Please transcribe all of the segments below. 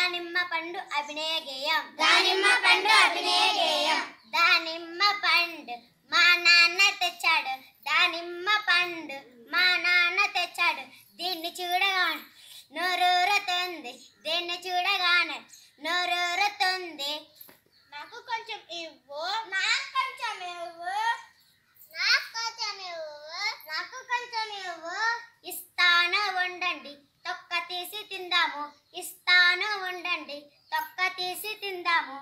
దానిమ్మ పండు అభినయ గేయం. దానిమ్మ పండు అభినయ గేయం. దానిమ్మ పండు మా నాన్న తెచ్చాడు. దానిమ్మ పండు మా నాన్న తెచ్చాడు. దీన్ని చూడగానే నోరూరుతుంది. దీన్ని చూడగానే నోరూరుతుంది. నాకు కొంచెం ఇవ్వు. నాకు కొంచెం ఇవ్వు. నాకు కొంచెం ఇవ్వు. నాకు కొంచెం ఇవ్వు. ఇస్తాను ఉండండి, తొక్క తీసి తిందాము. ఇస్తాను ఉండండి, తొక్క తీసి తిందాము.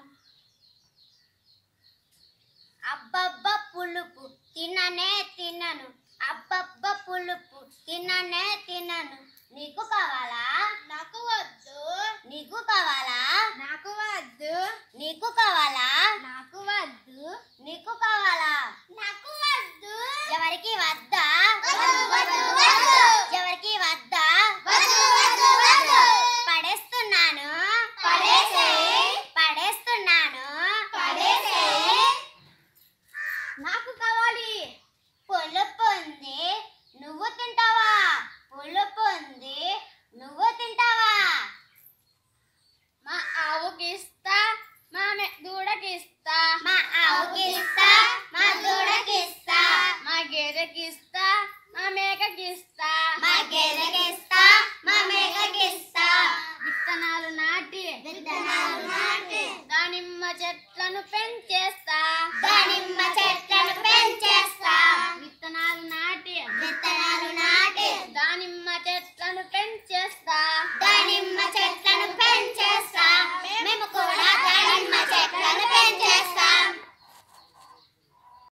అబ్బబ్బ పులుపు తిననే తినను. అబ్బబ్బ పులుపు తిననే తినను. నీకు కావాలా? నాకు వద్దు. నీకు కావాలా? నాకు వద్దు. నీకు కావాలా? నాకు వద్దు. నీకు కావాలా? నాకు వద్దు. ఎవరికి వద్దా? ఎవరికి వద్దా? పడేస్తున్నాను. పడేస్తున్నాను. నాకు కావాలి. పులుపు ఉంది, నువ్వు తింటావా? పులుపు ఉంది, నువ్వు తింటావా? మా ఆవుకి ఇస్తా, మా దూడకి ఇస్తా. మా ఆవుకి ఇస్తా, మా దూడకి ఇస్తా. మా గేదెకి ఇస్తా, మా మేకకి ఇస్తా.